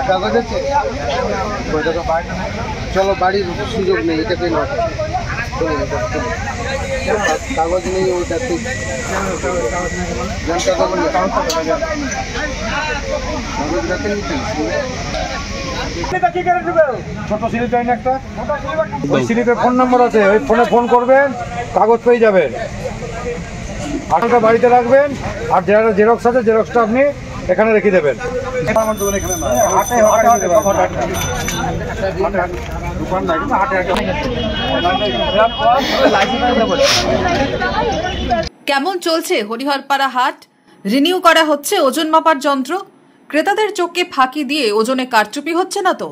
কাগজ আছে, চলো বাড়ির সুযোগ নেই, এটাকে না কাগজ নেই, ওইটাতে কাগজ রাখেন। ছোট স্লিপ দেয় না একটা, ওই স্লিপে ফোন নাম্বার আছে, ওই ফোনে ফোন করবেন, কাগজ পেয়ে যাবেন। আসলটা বাড়িতে রাখবেন, আর যারা জেরক্স আছে জেরক্সটা আপনি এখানে রেখে দেবেন। কেমন চলছে হরিহরপাড়া হাট? রিনিউ করা হচ্ছে ওজন মাপার যন্ত্র? ক্রেতাদের চোখে ফাঁকি দিয়ে ওজনে কারচুপি হচ্ছে না তো?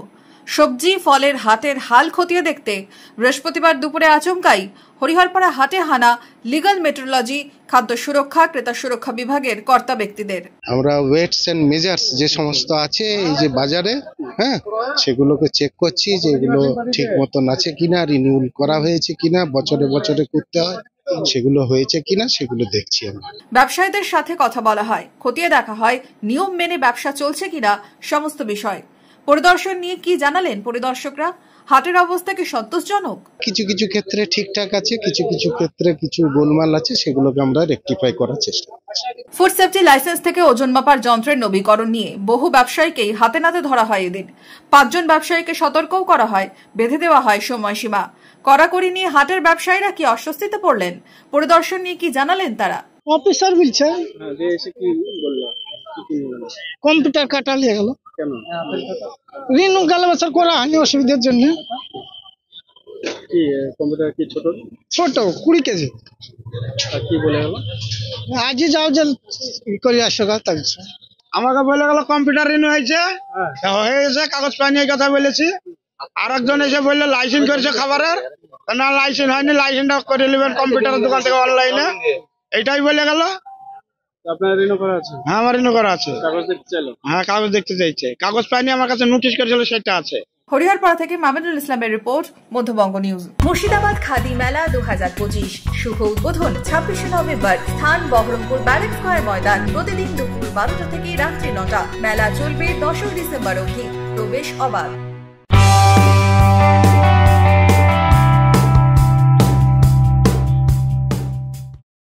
সবজি ফলের হাটের হাল খতিয়ে দেখতে বৃহস্পতিবার দুপুরে আচমকাই হরিহরপাড়া হাটে হানা লিগ্যাল মেট্রোলজি, খাদ্য সুরক্ষা, ক্রেতা সুরক্ষা বিভাগের কর্তা ব্যক্তিদের। আমরা ওয়েটস এন্ড মেজার্স যে সমস্ত আছে এই যে বাজারে, হ্যাঁ, সেগুলোকে চেক করছি যে এগুলো ঠিক মতন আছে কিনা, রিনিউল করা হয়েছে কিনা, বছরে বছরে করতে হয়, সেগুলো হয়েছে কিনা সেগুলো দেখছি আমরা। ব্যবসায়ীদের সাথে কথা বলা হয়, খতিয়ে দেখা হয় নিয়ম মেনে ব্যবসা চলছে কিনা সমস্ত বিষয়। পরিদর্শন নিয়ে কি জানালেন পরিদর্শকরা? হাটের অবস্থা কি সন্তোষজনক? কিছু কিছু ক্ষেত্রে ঠিকঠাক আছে, কিছু কিছু ক্ষেত্রে কিছু গোলমাল আছে, সেগুলোকে আমরা রেকটিফাই করার চেষ্টা করছি। ফুড সেফটি লাইসেন্স থেকে ওজন মাপার যন্ত্রের নবীকরণ নিয়ে বহু ব্যবসায়ীকেই হাতে নাতে ধরা হয় এদিন। 5 জন ব্যবসায়ীকে সতর্কও করা হয়, বেঁধে দেওয়া হয় সময়সীমা। কড়াকড়ি নিয়ে হাটের ব্যবসায়ীরা কি অস্বস্তিতে পড়লেন? পরিদর্শন নিয়ে কি জানালেন তারা? অফিসার বলছে কম্পিউটার কাটা নিয়ে গেল, রিনু গেল বছর করা হয়নি অসুবিধার জন্য। কম্পিউটার কি ছোট? ছোট 20 কেজি। কি বলে গেল? আজই যাও যে করে আসো গা। আমাকে বলে গেল কম্পিউটার রিনু হয়েছে, হয়ে গেছে, কাগজ পাইনি, এই কথা বলেছি। আর একজন এসে বললো লাইসেন্স করেছে খাবারের, না লাইসেন্স হয়নি, লাইসেন্সটা করে নেবেন কম্পিউটারের দোকান থেকে অনলাইনে, এইটাই বলে গেল। আপনার রিনিউ করা আছে? হ্যাঁ, আমার রিনিউ করা আছে। কাগজ দেখতে চাইলো? হ্যাঁ, কাগজ দেখতে চাইছে, কাগজ পাইনি, আমার কাছে নোটিশ করেছিল, সেটা আছে। হরিহরপাড়া থেকে মামিনুল ইসলামের রিপোর্ট, মধ্যবঙ্গ নিউজ। মুর্শিদাবাদ খাদি মেলা 2025 শুভ উদ্বোধন 26শে নভেম্বর। স্থান বহরমপুর ব্যারেক স্কয়ার ময়দান। প্রতিদিন দুপুর 12টা থেকে রাত্রি 9টা। মেলা চলবে 10ই ডিসেম্বর অবধি। প্রবেশ অবাধ।